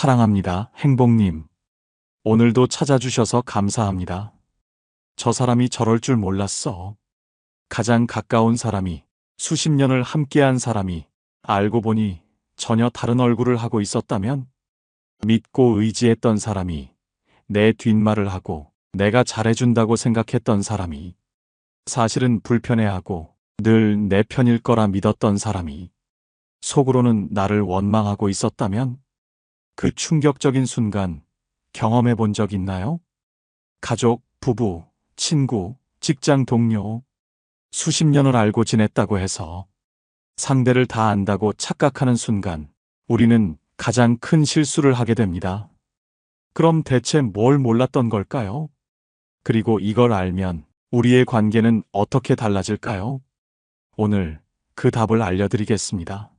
사랑합니다, 행복님. 오늘도 찾아주셔서 감사합니다. 저 사람이 저럴 줄 몰랐어. 가장 가까운 사람이, 수십 년을 함께한 사람이, 알고 보니 전혀 다른 얼굴을 하고 있었다면? 믿고 의지했던 사람이, 내 뒷말을 하고 내가 잘해준다고 생각했던 사람이, 사실은 불편해하고 늘 내 편일 거라 믿었던 사람이, 속으로는 나를 원망하고 있었다면? 그 충격적인 순간 경험해 본 적 있나요? 가족, 부부, 친구, 직장 동료, 수십 년을 알고 지냈다고 해서 상대를 다 안다고 착각하는 순간 우리는 가장 큰 실수를 하게 됩니다. 그럼 대체 뭘 몰랐던 걸까요? 그리고 이걸 알면 우리의 관계는 어떻게 달라질까요? 오늘 그 답을 알려드리겠습니다.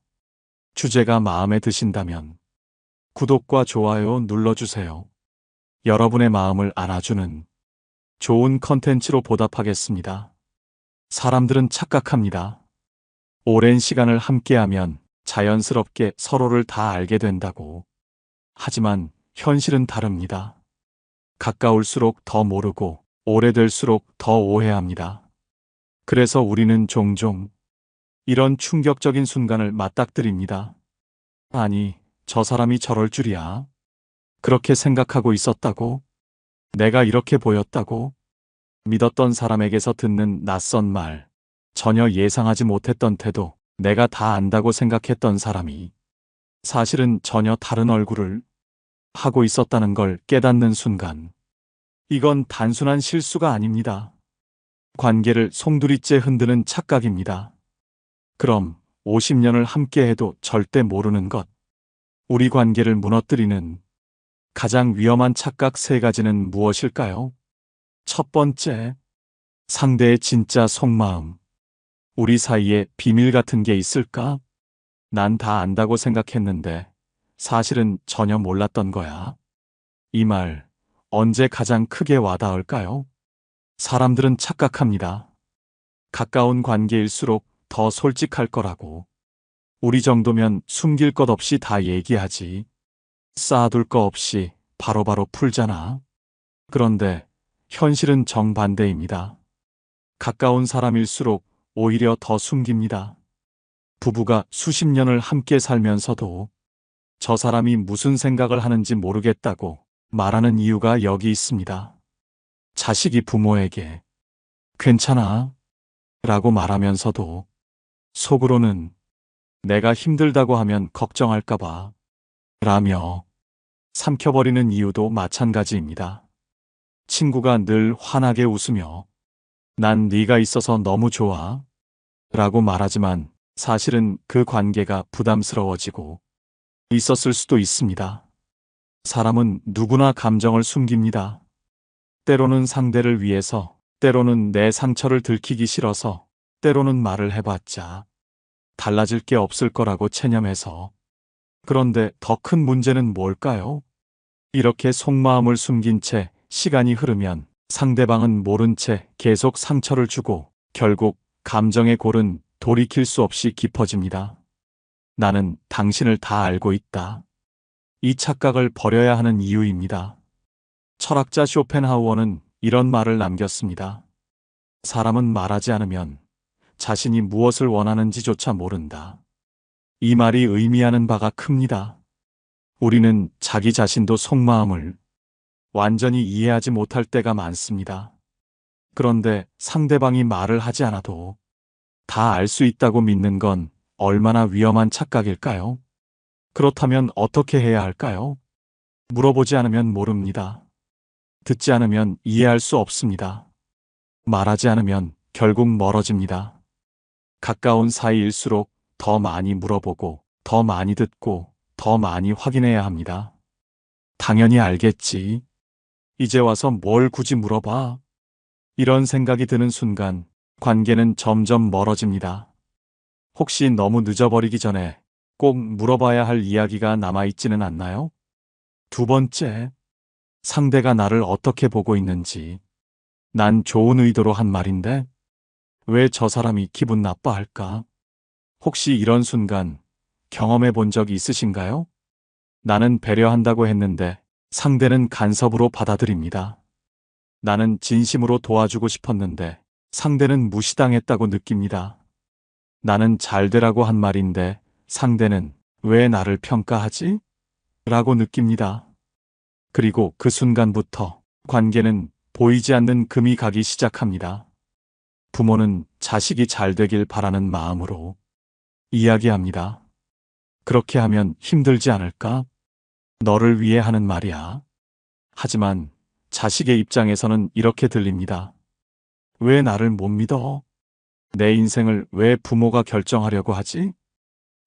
주제가 마음에 드신다면 구독과 좋아요 눌러주세요. 여러분의 마음을 안아주는 좋은 컨텐츠로 보답하겠습니다. 사람들은 착각합니다. 오랜 시간을 함께하면 자연스럽게 서로를 다 알게 된다고. 하지만 현실은 다릅니다. 가까울수록 더 모르고 오래될수록 더 오해합니다. 그래서 우리는 종종 이런 충격적인 순간을 맞닥뜨립니다. 아니, 저 사람이 저럴 줄이야. 그렇게 생각하고 있었다고? 내가 이렇게 보였다고? 믿었던 사람에게서 듣는 낯선 말, 전혀 예상하지 못했던 태도, 내가 다 안다고 생각했던 사람이 사실은 전혀 다른 얼굴을 하고 있었다는 걸 깨닫는 순간, 이건 단순한 실수가 아닙니다. 관계를 송두리째 흔드는 착각입니다. 그럼 50년을 함께해도 절대 모르는 것, 우리 관계를 무너뜨리는 가장 위험한 착각 3가지는 무엇일까요? 첫 번째, 상대의 진짜 속마음. 우리 사이에 비밀 같은 게 있을까? 난 다 안다고 생각했는데 사실은 전혀 몰랐던 거야. 이 말 언제 가장 크게 와닿을까요? 사람들은 착각합니다. 가까운 관계일수록 더 솔직할 거라고. 우리 정도면 숨길 것 없이 다 얘기하지. 쌓아둘 거 없이 바로바로 풀잖아. 그런데 현실은 정반대입니다. 가까운 사람일수록 오히려 더 숨깁니다. 부부가 수십 년을 함께 살면서도 저 사람이 무슨 생각을 하는지 모르겠다고 말하는 이유가 여기 있습니다. 자식이 부모에게 괜찮아 라고 말하면서도 속으로는 내가 힘들다고 하면 걱정할까봐 라며 삼켜버리는 이유도 마찬가지입니다. 친구가 늘 환하게 웃으며 난 네가 있어서 너무 좋아 라고 말하지만 사실은 그 관계가 부담스러워지고 있었을 수도 있습니다. 사람은 누구나 감정을 숨깁니다. 때로는 상대를 위해서, 때로는 내 상처를 들키기 싫어서, 때로는 말을 해봤자 달라질 게 없을 거라고 체념해서. 그런데 더 큰 문제는 뭘까요? 이렇게 속마음을 숨긴 채 시간이 흐르면 상대방은 모른 채 계속 상처를 주고 결국 감정의 골은 돌이킬 수 없이 깊어집니다. 나는 당신을 다 알고 있다. 이 착각을 버려야 하는 이유입니다. 철학자 쇼펜하우어는 이런 말을 남겼습니다. 사람은 말하지 않으면 자신이 무엇을 원하는지조차 모른다. 이 말이 의미하는 바가 큽니다. 우리는 자기 자신도 속마음을 완전히 이해하지 못할 때가 많습니다. 그런데 상대방이 말을 하지 않아도 다 알 수 있다고 믿는 건 얼마나 위험한 착각일까요? 그렇다면 어떻게 해야 할까요? 물어보지 않으면 모릅니다. 듣지 않으면 이해할 수 없습니다. 말하지 않으면 결국 멀어집니다. 가까운 사이일수록 더 많이 물어보고, 더 많이 듣고, 더 많이 확인해야 합니다. 당연히 알겠지. 이제 와서 뭘 굳이 물어봐? 이런 생각이 드는 순간 관계는 점점 멀어집니다. 혹시 너무 늦어버리기 전에 꼭 물어봐야 할 이야기가 남아있지는 않나요? 두 번째, 상대가 나를 어떻게 보고 있는지. 난 좋은 의도로 한 말인데 왜 저 사람이 기분 나빠할까? 혹시 이런 순간 경험해 본 적이 있으신가요? 나는 배려한다고 했는데 상대는 간섭으로 받아들입니다. 나는 진심으로 도와주고 싶었는데 상대는 무시당했다고 느낍니다. 나는 잘 되라고 한 말인데 상대는 왜 나를 평가하지? 라고 느낍니다. 그리고 그 순간부터 관계는 보이지 않는 금이 가기 시작합니다. 부모는 자식이 잘 되길 바라는 마음으로 이야기합니다. 그렇게 하면 힘들지 않을까? 너를 위해 하는 말이야. 하지만 자식의 입장에서는 이렇게 들립니다. 왜 나를 못 믿어? 내 인생을 왜 부모가 결정하려고 하지?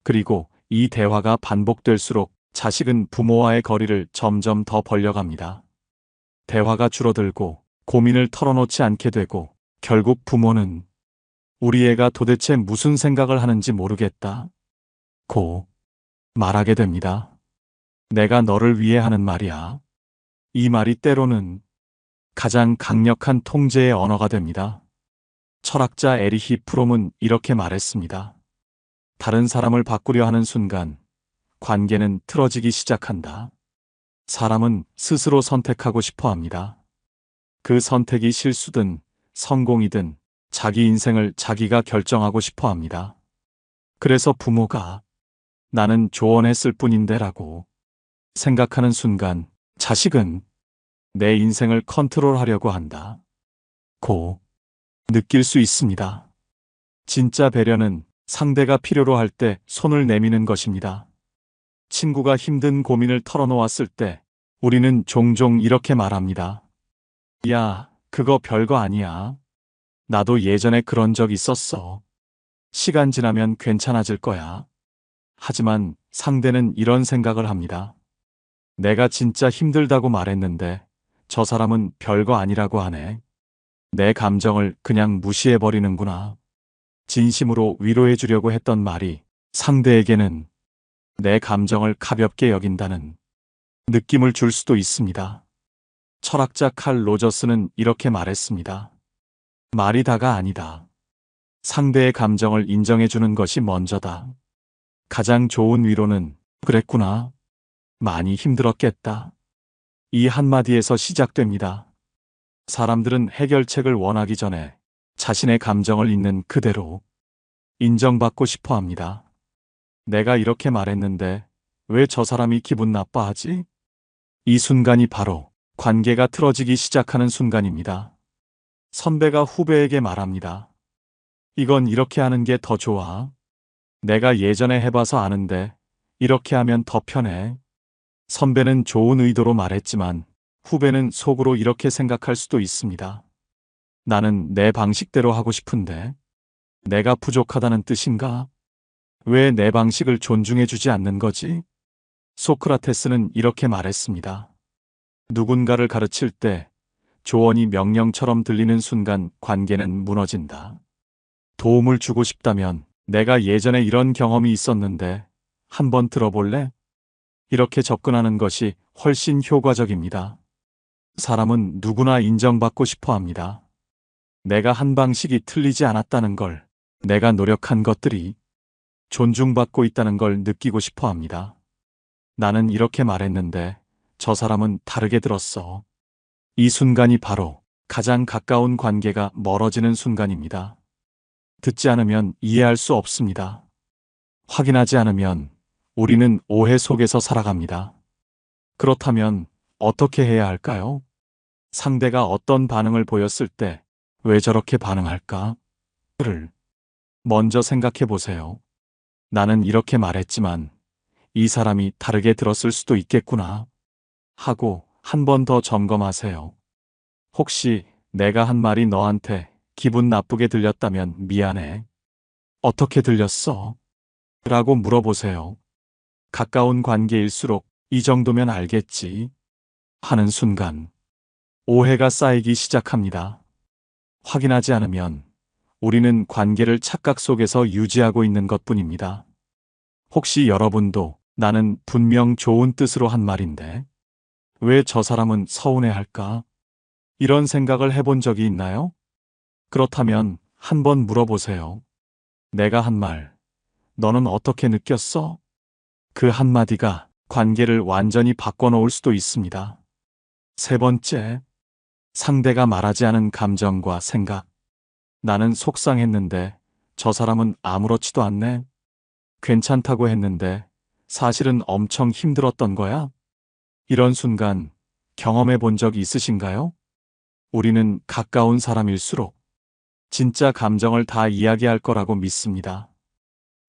그리고 이 대화가 반복될수록 자식은 부모와의 거리를 점점 더 벌려갑니다. 대화가 줄어들고 고민을 털어놓지 않게 되고 결국 부모는 우리 애가 도대체 무슨 생각을 하는지 모르겠다 고 말하게 됩니다. 내가 너를 위해 하는 말이야. 이 말이 때로는 가장 강력한 통제의 언어가 됩니다. 철학자 에리히 프롬은 이렇게 말했습니다. 다른 사람을 바꾸려 하는 순간 관계는 틀어지기 시작한다. 사람은 스스로 선택하고 싶어 합니다. 그 선택이 실수든 성공이든 자기 인생을 자기가 결정하고 싶어 합니다. 그래서 부모가 나는 조언했을 뿐인데 라고 생각하는 순간 자식은 내 인생을 컨트롤하려고 한다 고 느낄 수 있습니다. 진짜 배려는 상대가 필요로 할 때 손을 내미는 것입니다. 친구가 힘든 고민을 털어놓았을 때 우리는 종종 이렇게 말합니다. 야, 그거 별거 아니야. 나도 예전에 그런 적 있었어. 시간 지나면 괜찮아질 거야. 하지만 상대는 이런 생각을 합니다. 내가 진짜 힘들다고 말했는데 저 사람은 별거 아니라고 하네. 내 감정을 그냥 무시해버리는구나. 진심으로 위로해 주려고 했던 말이 상대에게는 내 감정을 가볍게 여긴다는 느낌을 줄 수도 있습니다. 철학자 칼 로저스는 이렇게 말했습니다. 말이 다가 아니다. 상대의 감정을 인정해 주는 것이 먼저다. 가장 좋은 위로는 그랬구나. 많이 힘들었겠다. 이 한마디에서 시작됩니다. 사람들은 해결책을 원하기 전에 자신의 감정을 있는 그대로 인정받고 싶어 합니다. 내가 이렇게 말했는데 왜 저 사람이 기분 나빠하지? 이 순간이 바로 관계가 틀어지기 시작하는 순간입니다. 선배가 후배에게 말합니다. 이건 이렇게 하는 게 더 좋아. 내가 예전에 해봐서 아는데 이렇게 하면 더 편해. 선배는 좋은 의도로 말했지만 후배는 속으로 이렇게 생각할 수도 있습니다. 나는 내 방식대로 하고 싶은데 내가 부족하다는 뜻인가? 왜 내 방식을 존중해 주지 않는 거지? 소크라테스는 이렇게 말했습니다. 누군가를 가르칠 때 조언이 명령처럼 들리는 순간 관계는 무너진다. 도움을 주고 싶다면 내가 예전에 이런 경험이 있었는데 한번 들어볼래? 이렇게 접근하는 것이 훨씬 효과적입니다. 사람은 누구나 인정받고 싶어 합니다. 내가 한 방식이 틀리지 않았다는 걸, 내가 노력한 것들이 존중받고 있다는 걸 느끼고 싶어 합니다. 나는 이렇게 말했는데 저 사람은 다르게 들었어. 이 순간이 바로 가장 가까운 관계가 멀어지는 순간입니다. 듣지 않으면 이해할 수 없습니다. 확인하지 않으면 우리는 오해 속에서 살아갑니다. 그렇다면 어떻게 해야 할까요? 상대가 어떤 반응을 보였을 때 왜 저렇게 반응할까? 를 먼저 생각해 보세요. 나는 이렇게 말했지만 이 사람이 다르게 들었을 수도 있겠구나 하고 한 번 더 점검하세요. 혹시 내가 한 말이 너한테 기분 나쁘게 들렸다면 미안해. 어떻게 들렸어? 라고 물어보세요. 가까운 관계일수록 이 정도면 알겠지 하는 순간 오해가 쌓이기 시작합니다. 확인하지 않으면 우리는 관계를 착각 속에서 유지하고 있는 것뿐입니다. 혹시 여러분도 나는 분명 좋은 뜻으로 한 말인데 왜 저 사람은 서운해할까? 이런 생각을 해본 적이 있나요? 그렇다면 한번 물어보세요. 내가 한 말, 너는 어떻게 느꼈어? 그 한마디가 관계를 완전히 바꿔놓을 수도 있습니다. 세 번째, 상대가 말하지 않은 감정과 생각. 나는 속상했는데 저 사람은 아무렇지도 않네. 괜찮다고 했는데 사실은 엄청 힘들었던 거야? 이런 순간 경험해 본 적 있으신가요? 우리는 가까운 사람일수록 진짜 감정을 다 이야기할 거라고 믿습니다.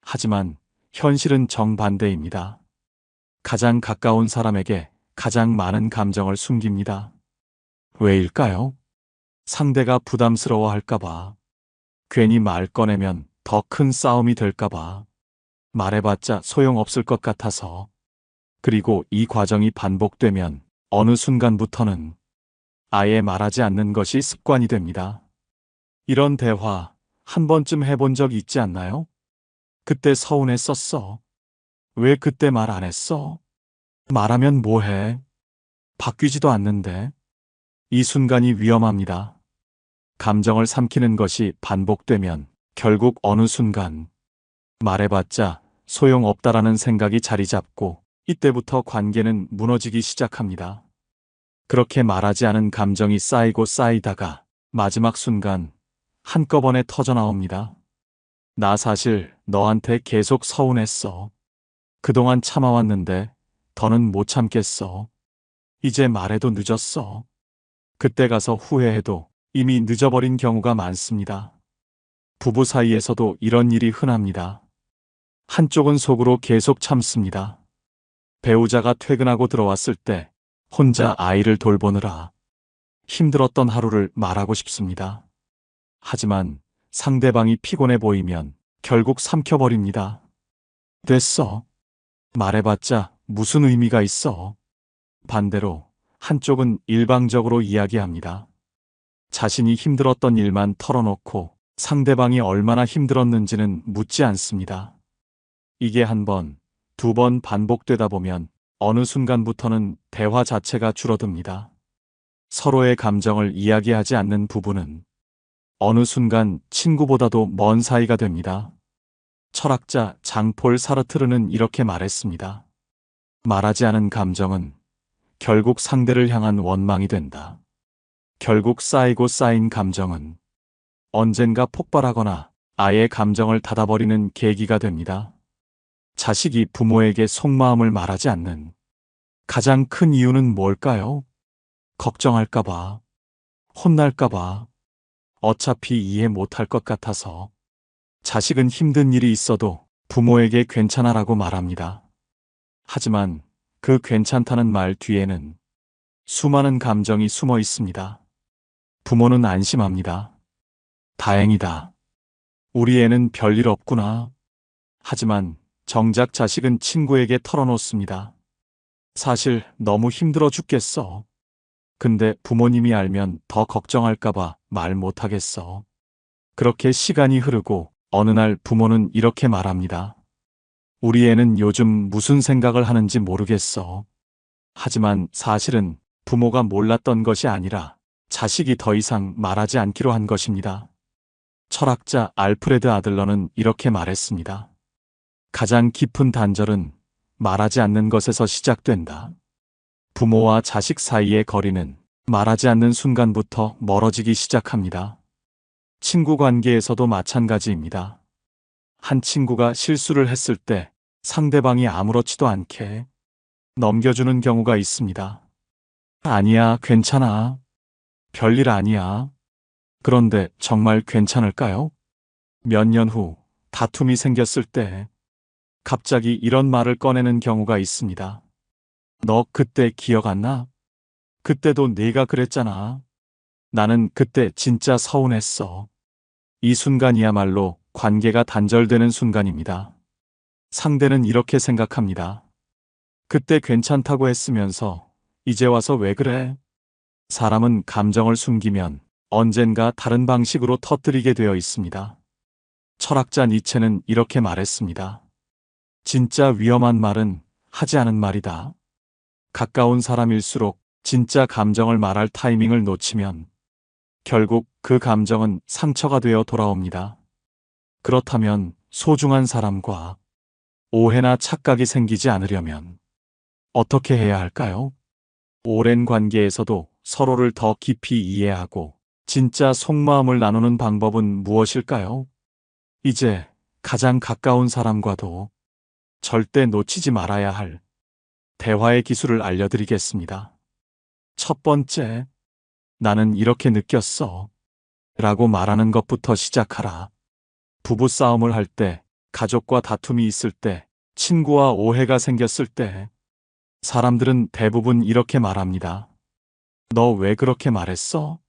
하지만 현실은 정반대입니다. 가장 가까운 사람에게 가장 많은 감정을 숨깁니다. 왜일까요? 상대가 부담스러워 할까봐. 괜히 말 꺼내면 더 큰 싸움이 될까봐. 말해봤자 소용없을 것 같아서. 그리고 이 과정이 반복되면 어느 순간부터는 아예 말하지 않는 것이 습관이 됩니다. 이런 대화 한 번쯤 해본 적 있지 않나요? 그때 서운했었어. 왜 그때 말 안 했어? 말하면 뭐해? 바뀌지도 않는데. 이 순간이 위험합니다. 감정을 삼키는 것이 반복되면 결국 어느 순간 말해봤자 소용없다라는 생각이 자리 잡고 이때부터 관계는 무너지기 시작합니다. 그렇게 말하지 않은 감정이 쌓이고 쌓이다가 마지막 순간 한꺼번에 터져나옵니다. 나 사실 너한테 계속 서운했어. 그동안 참아왔는데 더는 못 참겠어. 이제 말해도 늦었어. 그때 가서 후회해도 이미 늦어버린 경우가 많습니다. 부부 사이에서도 이런 일이 흔합니다. 한쪽은 속으로 계속 참습니다. 배우자가 퇴근하고 들어왔을 때 혼자 아이를 돌보느라 힘들었던 하루를 말하고 싶습니다. 하지만 상대방이 피곤해 보이면 결국 삼켜버립니다. 됐어. 말해봤자 무슨 의미가 있어. 반대로 한쪽은 일방적으로 이야기합니다. 자신이 힘들었던 일만 털어놓고 상대방이 얼마나 힘들었는지는 묻지 않습니다. 이게 한 번, 두 번 반복되다 보면 어느 순간부터는 대화 자체가 줄어듭니다. 서로의 감정을 이야기하지 않는 부부는 어느 순간 친구보다도 먼 사이가 됩니다. 철학자 장폴 사르트르는 이렇게 말했습니다. 말하지 않은 감정은 결국 상대를 향한 원망이 된다. 결국 쌓이고 쌓인 감정은 언젠가 폭발하거나 아예 감정을 닫아버리는 계기가 됩니다. 자식이 부모에게 속마음을 말하지 않는 가장 큰 이유는 뭘까요? 걱정할까봐, 혼날까봐, 어차피 이해 못할 것 같아서. 자식은 힘든 일이 있어도 부모에게 괜찮아라고 말합니다. 하지만 그 괜찮다는 말 뒤에는 수많은 감정이 숨어 있습니다. 부모는 안심합니다. 다행이다. 우리 애는 별일 없구나. 하지만 정작 자식은 친구에게 털어놓습니다. 사실 너무 힘들어 죽겠어. 근데 부모님이 알면 더 걱정할까봐 말 못하겠어. 그렇게 시간이 흐르고 어느 날 부모는 이렇게 말합니다. 우리 애는 요즘 무슨 생각을 하는지 모르겠어. 하지만 사실은 부모가 몰랐던 것이 아니라 자식이 더 이상 말하지 않기로 한 것입니다. 철학자 알프레드 아들러는 이렇게 말했습니다. 가장 깊은 단절은 말하지 않는 것에서 시작된다. 부모와 자식 사이의 거리는 말하지 않는 순간부터 멀어지기 시작합니다. 친구 관계에서도 마찬가지입니다. 한 친구가 실수를 했을 때 상대방이 아무렇지도 않게 넘겨주는 경우가 있습니다. 아니야, 괜찮아. 별일 아니야. 그런데 정말 괜찮을까요? 몇 년 후 다툼이 생겼을 때 갑자기 이런 말을 꺼내는 경우가 있습니다. 너 그때 기억 안 나? 그때도 네가 그랬잖아. 나는 그때 진짜 서운했어. 이 순간이야말로 관계가 단절되는 순간입니다. 상대는 이렇게 생각합니다. 그때 괜찮다고 했으면서 이제 와서 왜 그래? 사람은 감정을 숨기면 언젠가 다른 방식으로 터뜨리게 되어 있습니다. 철학자 니체는 이렇게 말했습니다. 진짜 위험한 말은 하지 않은 말이다. 가까운 사람일수록 진짜 감정을 말할 타이밍을 놓치면 결국 그 감정은 상처가 되어 돌아옵니다. 그렇다면 소중한 사람과 오해나 착각이 생기지 않으려면 어떻게 해야 할까요? 오랜 관계에서도 서로를 더 깊이 이해하고 진짜 속마음을 나누는 방법은 무엇일까요? 이제 가장 가까운 사람과도 절대 놓치지 말아야 할 대화의 기술을 알려드리겠습니다. 첫 번째, 나는 이렇게 느꼈어. 라고 말하는 것부터 시작하라. 부부싸움을 할 때, 가족과 다툼이 있을 때, 친구와 오해가 생겼을 때, 사람들은 대부분 이렇게 말합니다. 너 왜 그렇게 말했어?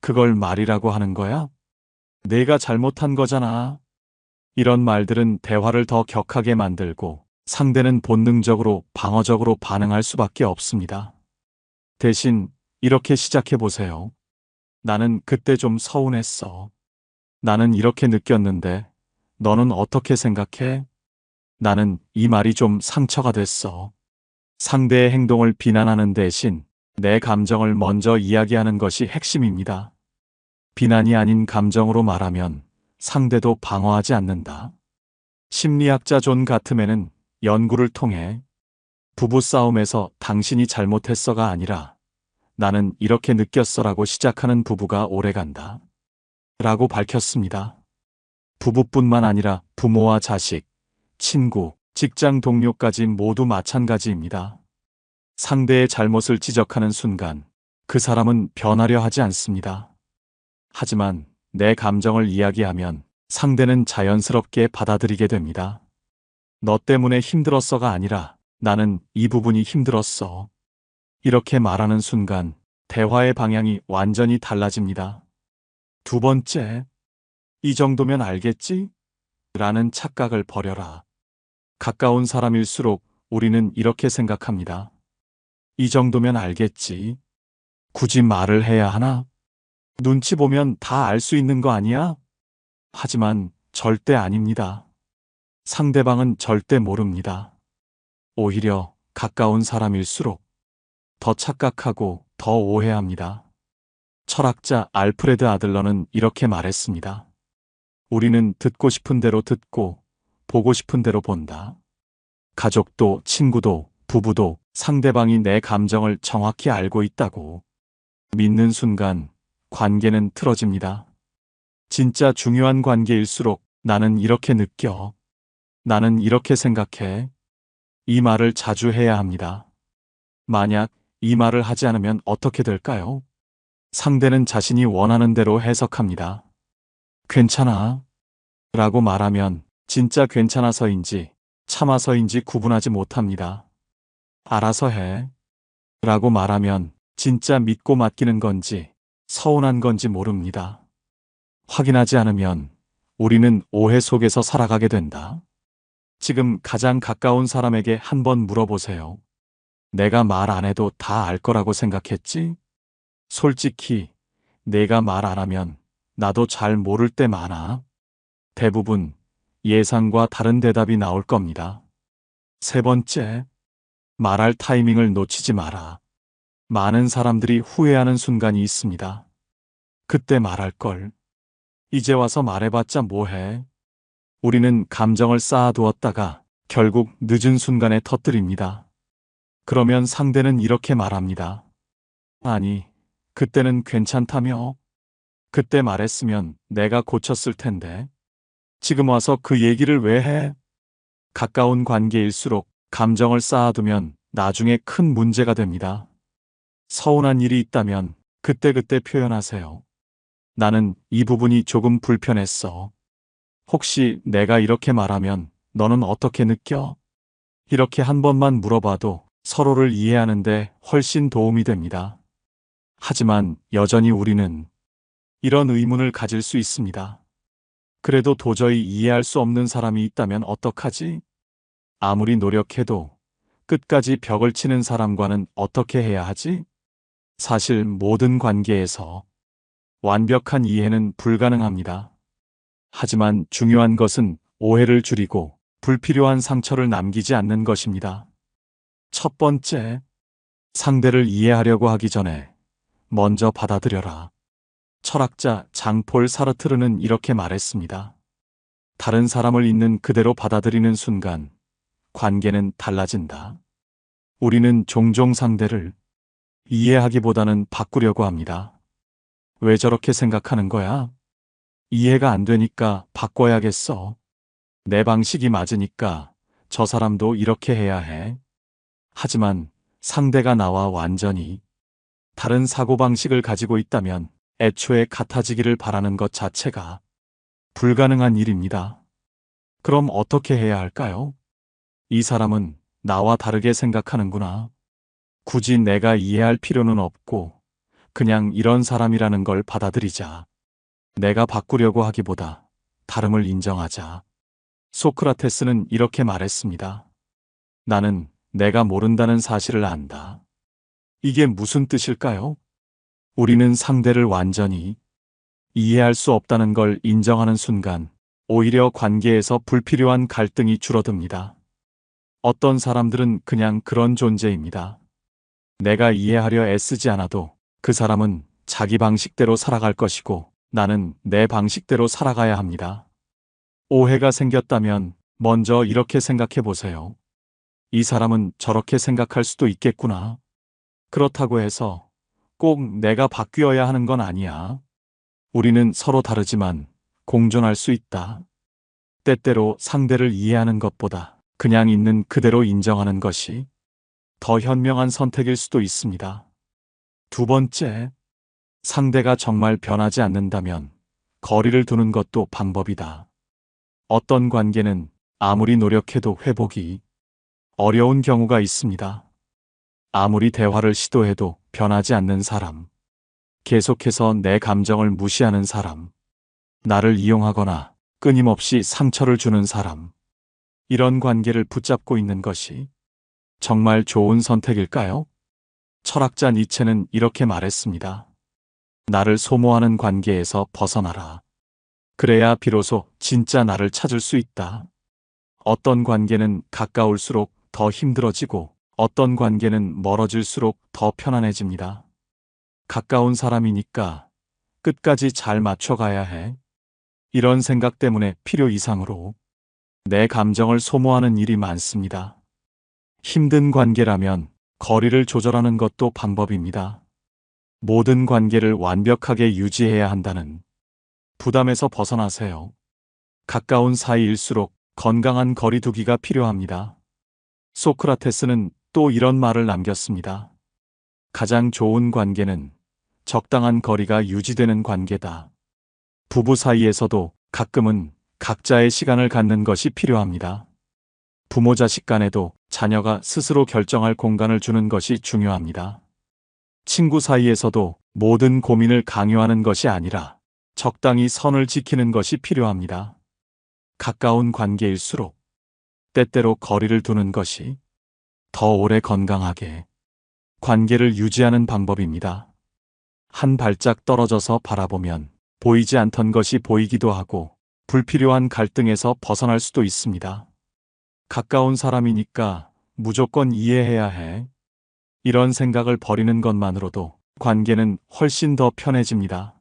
그걸 말이라고 하는 거야? 내가 잘못한 거잖아. 이런 말들은 대화를 더 격하게 만들고 상대는 본능적으로 방어적으로 반응할 수밖에 없습니다. 대신 이렇게 시작해 보세요. 나는 그때 좀 서운했어. 나는 이렇게 느꼈는데 너는 어떻게 생각해? 나는 이 말이 좀 상처가 됐어. 상대의 행동을 비난하는 대신 내 감정을 먼저 이야기하는 것이 핵심입니다. 비난이 아닌 감정으로 말하면 상대도 방어하지 않는다. 심리학자 존 가트맨은 연구를 통해 부부싸움에서 당신이 잘못했어가 아니라 나는 이렇게 느꼈어라고 시작하는 부부가 오래간다. 라고 밝혔습니다. 부부뿐만 아니라 부모와 자식, 친구, 직장 동료까지 모두 마찬가지입니다. 상대의 잘못을 지적하는 순간 그 사람은 변하려 하지 않습니다. 하지만 내 감정을 이야기하면 상대는 자연스럽게 받아들이게 됩니다. 너 때문에 힘들었어가 아니라 나는 이 부분이 힘들었어. 이렇게 말하는 순간 대화의 방향이 완전히 달라집니다. 두 번째, 이 정도면 알겠지? 라는 착각을 버려라. 가까운 사람일수록 우리는 이렇게 생각합니다. 이 정도면 알겠지. 굳이 말을 해야 하나? 눈치 보면 다 알 수 있는 거 아니야? 하지만 절대 아닙니다. 상대방은 절대 모릅니다. 오히려 가까운 사람일수록 더 착각하고 더 오해합니다. 철학자 알프레드 아들러는 이렇게 말했습니다. 우리는 듣고 싶은 대로 듣고 보고 싶은 대로 본다. 가족도 친구도 부부도 상대방이 내 감정을 정확히 알고 있다고 믿는 순간 관계는 틀어집니다. 진짜 중요한 관계일수록 나는 이렇게 느껴. 나는 이렇게 생각해. 이 말을 자주 해야 합니다. 만약 이 말을 하지 않으면 어떻게 될까요? 상대는 자신이 원하는 대로 해석합니다. 괜찮아. 라고 말하면 진짜 괜찮아서인지 참아서인지 구분하지 못합니다. 알아서 해. 라고 말하면 진짜 믿고 맡기는 건지 서운한 건지 모릅니다. 확인하지 않으면 우리는 오해 속에서 살아가게 된다. 지금 가장 가까운 사람에게 한번 물어보세요. 내가 말 안 해도 다 알 거라고 생각했지? 솔직히 내가 말 안 하면 나도 잘 모를 때 많아. 대부분 예상과 다른 대답이 나올 겁니다. 세 번째, 말할 타이밍을 놓치지 마라. 많은 사람들이 후회하는 순간이 있습니다. 그때 말할 걸. 이제 와서 말해봤자 뭐해. 우리는 감정을 쌓아두었다가 결국 늦은 순간에 터뜨립니다. 그러면 상대는 이렇게 말합니다. 아니, 그때는 괜찮다며? 그때 말했으면 내가 고쳤을 텐데. 지금 와서 그 얘기를 왜 해? 가까운 관계일수록 감정을 쌓아두면 나중에 큰 문제가 됩니다. 서운한 일이 있다면 그때그때 표현하세요. 나는 이 부분이 조금 불편했어. 혹시 내가 이렇게 말하면 너는 어떻게 느껴? 이렇게 한 번만 물어봐도 서로를 이해하는데 훨씬 도움이 됩니다. 하지만 여전히 우리는 이런 의문을 가질 수 있습니다. 그래도 도저히 이해할 수 없는 사람이 있다면 어떡하지? 아무리 노력해도 끝까지 벽을 치는 사람과는 어떻게 해야 하지? 사실 모든 관계에서 완벽한 이해는 불가능합니다. 하지만 중요한 것은 오해를 줄이고 불필요한 상처를 남기지 않는 것입니다. 첫 번째, 상대를 이해하려고 하기 전에 먼저 받아들여라. 철학자 장폴 사르트르는 이렇게 말했습니다. 다른 사람을 있는 그대로 받아들이는 순간 관계는 달라진다. 우리는 종종 상대를 이해하기보다는 바꾸려고 합니다. 왜 저렇게 생각하는 거야? 이해가 안 되니까 바꿔야겠어. 내 방식이 맞으니까 저 사람도 이렇게 해야 해. 하지만 상대가 나와 완전히 다른 사고방식을 가지고 있다면 애초에 같아지기를 바라는 것 자체가 불가능한 일입니다. 그럼 어떻게 해야 할까요? 이 사람은 나와 다르게 생각하는구나. 굳이 내가 이해할 필요는 없고 그냥 이런 사람이라는 걸 받아들이자. 내가 바꾸려고 하기보다 다름을 인정하자. 소크라테스는 이렇게 말했습니다. 나는 내가 모른다는 사실을 안다. 이게 무슨 뜻일까요? 우리는 상대를 완전히 이해할 수 없다는 걸 인정하는 순간 오히려 관계에서 불필요한 갈등이 줄어듭니다. 어떤 사람들은 그냥 그런 존재입니다. 내가 이해하려 애쓰지 않아도 그 사람은 자기 방식대로 살아갈 것이고 나는 내 방식대로 살아가야 합니다. 오해가 생겼다면 먼저 이렇게 생각해 보세요. 이 사람은 저렇게 생각할 수도 있겠구나. 그렇다고 해서 꼭 내가 바뀌어야 하는 건 아니야. 우리는 서로 다르지만 공존할 수 있다. 때때로 상대를 이해하는 것보다 그냥 있는 그대로 인정하는 것이 더 현명한 선택일 수도 있습니다. 두 번째, 상대가 정말 변하지 않는다면 거리를 두는 것도 방법이다. 어떤 관계는 아무리 노력해도 회복이 어려운 경우가 있습니다. 아무리 대화를 시도해도 변하지 않는 사람, 계속해서 내 감정을 무시하는 사람, 나를 이용하거나 끊임없이 상처를 주는 사람, 이런 관계를 붙잡고 있는 것이 정말 좋은 선택일까요? 철학자 니체는 이렇게 말했습니다. 나를 소모하는 관계에서 벗어나라. 그래야 비로소 진짜 나를 찾을 수 있다. 어떤 관계는 가까울수록 더 힘들어지고 어떤 관계는 멀어질수록 더 편안해집니다. 가까운 사람이니까 끝까지 잘 맞춰가야 해. 이런 생각 때문에 필요 이상으로 내 감정을 소모하는 일이 많습니다. 힘든 관계라면 거리를 조절하는 것도 방법입니다. 모든 관계를 완벽하게 유지해야 한다는 부담에서 벗어나세요. 가까운 사이일수록 건강한 거리두기가 필요합니다. 소크라테스는 또 이런 말을 남겼습니다. 가장 좋은 관계는 적당한 거리가 유지되는 관계다. 부부 사이에서도 가끔은 각자의 시간을 갖는 것이 필요합니다. 부모 자식 간에도 자녀가 스스로 결정할 공간을 주는 것이 중요합니다. 친구 사이에서도 모든 고민을 강요하는 것이 아니라 적당히 선을 지키는 것이 필요합니다. 가까운 관계일수록 때때로 거리를 두는 것이 더 오래 건강하게 관계를 유지하는 방법입니다. 한 발짝 떨어져서 바라보면 보이지 않던 것이 보이기도 하고 불필요한 갈등에서 벗어날 수도 있습니다. 가까운 사람이니까 무조건 이해해야 해. 이런 생각을 버리는 것만으로도 관계는 훨씬 더 편해집니다.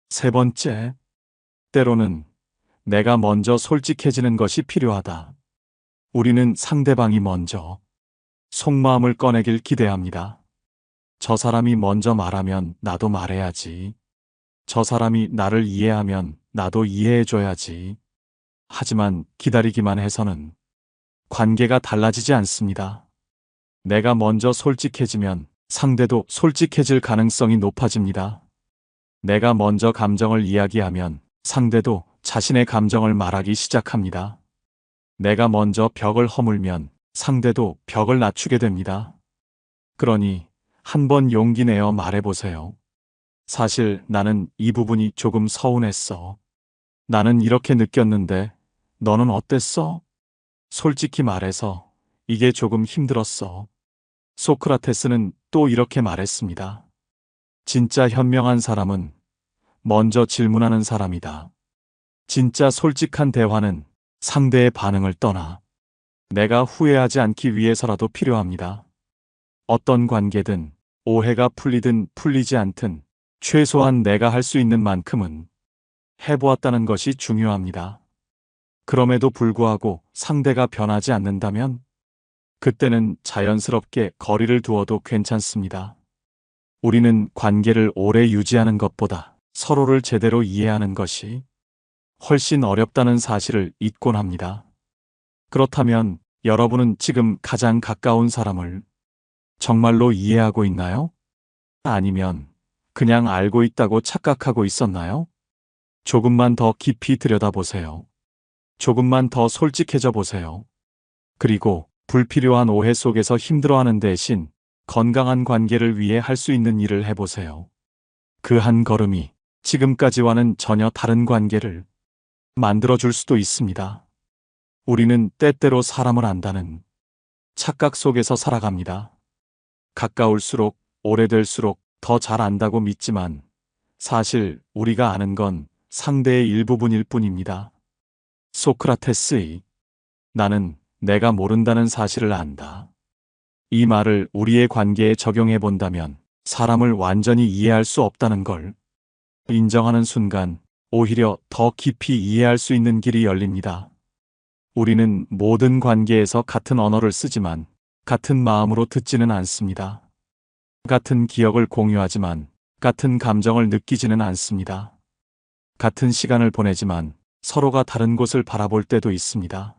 세 번째, 때로는 내가 먼저 솔직해지는 것이 필요하다. 우리는 상대방이 먼저 속마음을 꺼내길 기대합니다. 저 사람이 먼저 말하면 나도 말해야지. 저 사람이 나를 이해하면 나도 이해해줘야지. 하지만 기다리기만 해서는 관계가 달라지지 않습니다. 내가 먼저 솔직해지면 상대도 솔직해질 가능성이 높아집니다. 내가 먼저 감정을 이야기하면 상대도 자신의 감정을 말하기 시작합니다. 내가 먼저 벽을 허물면 상대도 벽을 낮추게 됩니다. 그러니 한번 용기 내어 말해보세요. 사실 나는 이 부분이 조금 서운했어. 나는 이렇게 느꼈는데 너는 어땠어? 솔직히 말해서 이게 조금 힘들었어. 소크라테스는 또 이렇게 말했습니다. 진짜 현명한 사람은 먼저 질문하는 사람이다. 진짜 솔직한 대화는 상대의 반응을 떠나 내가 후회하지 않기 위해서라도 필요합니다. 어떤 관계든 오해가 풀리든 풀리지 않든 최소한 내가 할 수 있는 만큼은 해보았다는 것이 중요합니다. 그럼에도 불구하고 상대가 변하지 않는다면 그때는 자연스럽게 거리를 두어도 괜찮습니다. 우리는 관계를 오래 유지하는 것보다 서로를 제대로 이해하는 것이 훨씬 어렵다는 사실을 잊곤 합니다. 그렇다면 여러분은 지금 가장 가까운 사람을 정말로 이해하고 있나요? 아니면 그냥 알고 있다고 착각하고 있었나요? 조금만 더 깊이 들여다보세요. 조금만 더 솔직해져 보세요. 그리고 불필요한 오해 속에서 힘들어하는 대신 건강한 관계를 위해 할 수 있는 일을 해보세요. 그 한 걸음이 지금까지와는 전혀 다른 관계를 만들어줄 수도 있습니다. 우리는 때때로 사람을 안다는 착각 속에서 살아갑니다. 가까울수록 오래될수록 더 잘 안다고 믿지만 사실 우리가 아는 건 상대의 일부분일 뿐입니다. 소크라테스의 나는 내가 모른다는 사실을 안다. 이 말을 우리의 관계에 적용해 본다면 사람을 완전히 이해할 수 없다는 걸 인정하는 순간 오히려 더 깊이 이해할 수 있는 길이 열립니다. 우리는 모든 관계에서 같은 언어를 쓰지만 같은 마음으로 듣지는 않습니다. 같은 기억을 공유하지만 같은 감정을 느끼지는 않습니다. 같은 시간을 보내지만 서로가 다른 곳을 바라볼 때도 있습니다.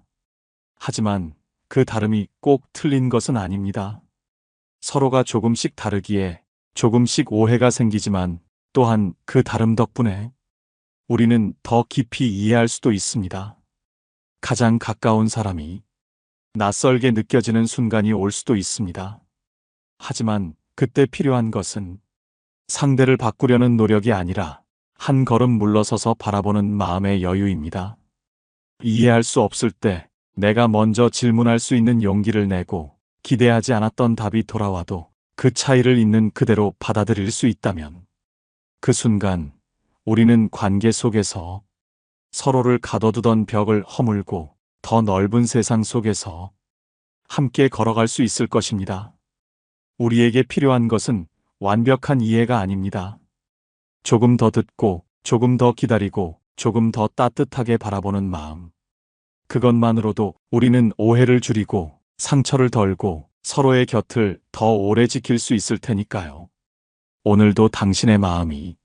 하지만 그 다름이 꼭 틀린 것은 아닙니다. 서로가 조금씩 다르기에 조금씩 오해가 생기지만 또한 그 다름 덕분에 우리는 더 깊이 이해할 수도 있습니다. 가장 가까운 사람이 낯설게 느껴지는 순간이 올 수도 있습니다. 하지만 그때 필요한 것은 상대를 바꾸려는 노력이 아니라 한 걸음 물러서서 바라보는 마음의 여유입니다. 이해할 수 없을 때 내가 먼저 질문할 수 있는 용기를 내고 기대하지 않았던 답이 돌아와도 그 차이를 있는 그대로 받아들일 수 있다면 그 순간 우리는 관계 속에서 서로를 가둬두던 벽을 허물고 더 넓은 세상 속에서 함께 걸어갈 수 있을 것입니다. 우리에게 필요한 것은 완벽한 이해가 아닙니다. 조금 더 듣고, 조금 더 기다리고, 조금 더 따뜻하게 바라보는 마음. 그것만으로도 우리는 오해를 줄이고, 상처를 덜고, 서로의 곁을 더 오래 지킬 수 있을 테니까요. 오늘도 당신의 마음이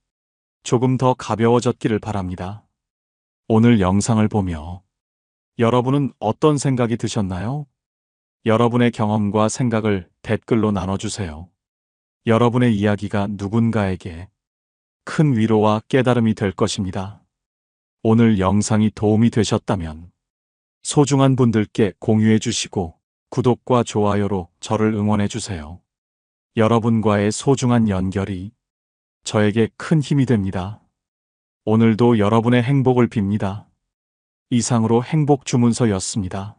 조금 더 가벼워졌기를 바랍니다. 오늘 영상을 보며 여러분은 어떤 생각이 드셨나요? 여러분의 경험과 생각을 댓글로 나눠주세요. 여러분의 이야기가 누군가에게 큰 위로와 깨달음이 될 것입니다. 오늘 영상이 도움이 되셨다면 소중한 분들께 공유해 주시고 구독과 좋아요로 저를 응원해 주세요. 여러분과의 소중한 연결이 저에게 큰 힘이 됩니다. 오늘도 여러분의 행복을 빕니다. 이상으로 행복 주문서였습니다.